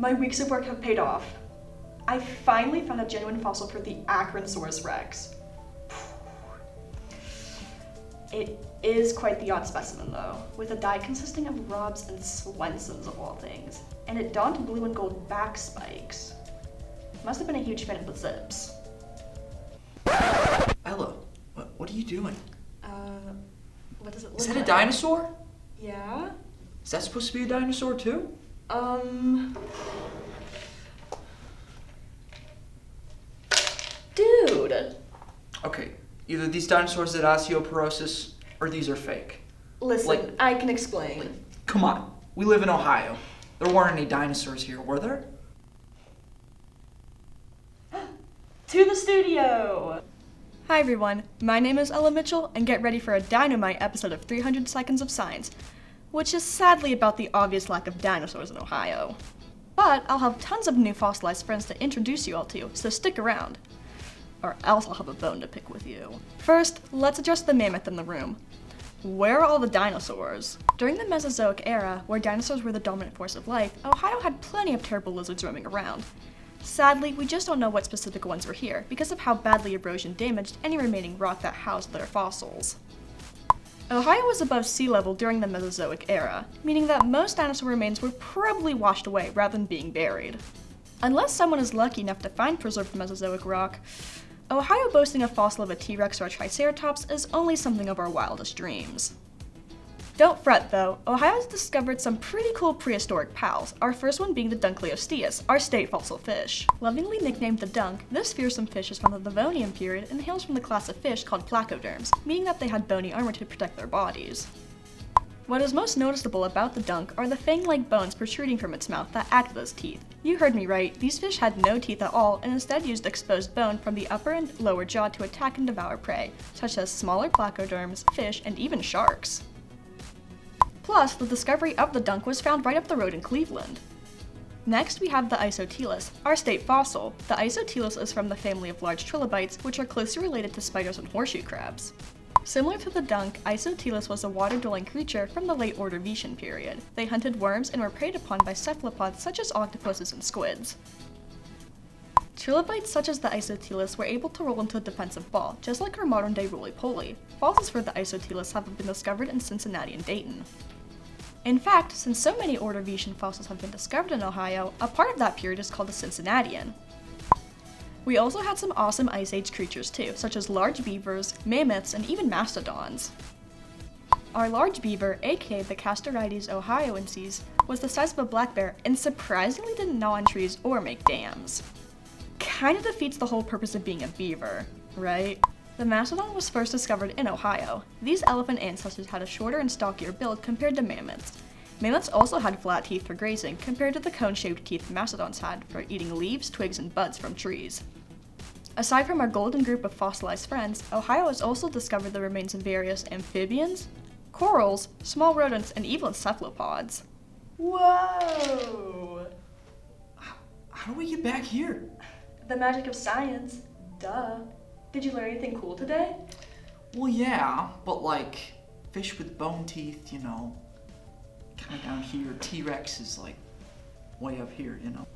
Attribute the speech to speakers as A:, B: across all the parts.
A: my weeks of work have paid off. I finally found a genuine fossil for the Acronsaurus rex. It is quite the odd specimen though, with a dye consisting of Robs and Swensons of all things, and it donned blue and gold back spikes. Must have been a huge fan of the zips.
B: Ella, what are you doing?
A: What does it look
B: Is
A: like?
B: that a dinosaur?
A: Yeah?
B: Is that supposed to be a dinosaur too?
A: Dude!
B: Okay, either these dinosaurs had osteoporosis or these are fake.
A: Listen, I can explain.
B: Come on, we live in Ohio. There weren't any dinosaurs here, were there?
A: To the studio! Hi everyone, my name is Ella Mitchell, and get ready for a dynamite episode of 300 Seconds of Science, which is sadly about the obvious lack of dinosaurs in Ohio. But I'll have tons of new fossilized friends to introduce you all to, so stick around. Or else I'll have a bone to pick with you. First, let's address the mammoth in the room. Where are all the dinosaurs? During the Mesozoic era, where dinosaurs were the dominant force of life, Ohio had plenty of terrible lizards roaming around. Sadly, we just don't know what specific ones were here because of how badly erosion damaged any remaining rock that housed their fossils. Ohio was above sea level during the Mesozoic era, meaning that most dinosaur remains were probably washed away rather than being buried. Unless someone is lucky enough to find preserved Mesozoic rock, Ohio boasting a fossil of a T-Rex or a Triceratops is only something of our wildest dreams. Don't fret though, Ohio's discovered some pretty cool prehistoric pals, our first one being the Dunkleosteus, our state fossil fish. Lovingly nicknamed the Dunk, this fearsome fish is from the Devonian period and hails from the class of fish called placoderms, meaning that they had bony armor to protect their bodies. What is most noticeable about the Dunk are the fang-like bones protruding from its mouth that acted as teeth. You heard me right, these fish had no teeth at all and instead used exposed bone from the upper and lower jaw to attack and devour prey, such as smaller placoderms, fish, and even sharks. Plus, the discovery of the Dunk was found right up the road in Cleveland. Next, we have the Isotilus, our state fossil. The Isotilus is from the family of large trilobites, which are closely related to spiders and horseshoe crabs. Similar to the Dunk, Isotilus was a water-dwelling creature from the late Ordovician period. They hunted worms and were preyed upon by cephalopods such as octopuses and squids. Trilobites such as the Isotilus were able to roll into a defensive ball, just like our modern-day roly-poly. Fossils for the Isotilus have been discovered in Cincinnati and Dayton. In fact, since so many Ordovician fossils have been discovered in Ohio, a part of that period is called the Cincinnatian. We also had some awesome Ice Age creatures too, such as large beavers, mammoths, and even mastodons. Our large beaver, aka the Castorides ohioenses, was the size of a black bear and surprisingly didn't gnaw on trees or make dams. Kinda defeats the whole purpose of being a beaver, right? The Mastodon was first discovered in Ohio. These elephant ancestors had a shorter and stockier build compared to mammoths. Mammoths also had flat teeth for grazing compared to the cone-shaped teeth mastodons had for eating leaves, twigs, and buds from trees. Aside from our golden group of fossilized friends, Ohio has also discovered the remains of various amphibians, corals, small rodents, and even cephalopods. Whoa!
B: How do we get back here?
A: The magic of science. Duh. Did you learn anything cool today?
B: Well, yeah, but like, fish with bone teeth, you know, kind of down here. T-Rex is like way up here, you know.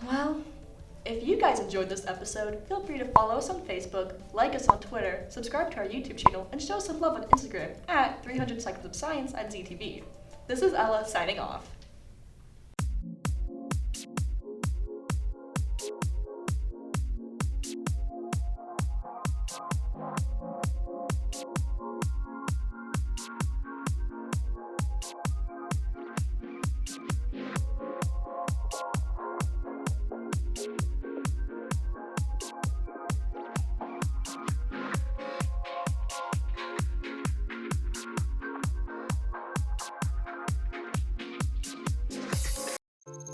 A: Well, if you guys enjoyed this episode, feel free to follow us on Facebook, like us on Twitter, subscribe to our YouTube channel, and show us some love on Instagram at 300 Seconds of Science at ZTV. This is Ella signing off.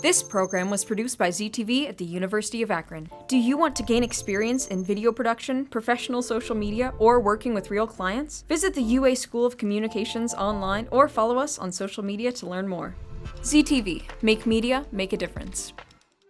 C: This program was produced by ZTV at the University of Akron. Do you want to gain experience in video production, professional social media, or working with real clients? Visit the UA School of Communications online or follow us on social media to learn more. ZTV, make media, make a difference.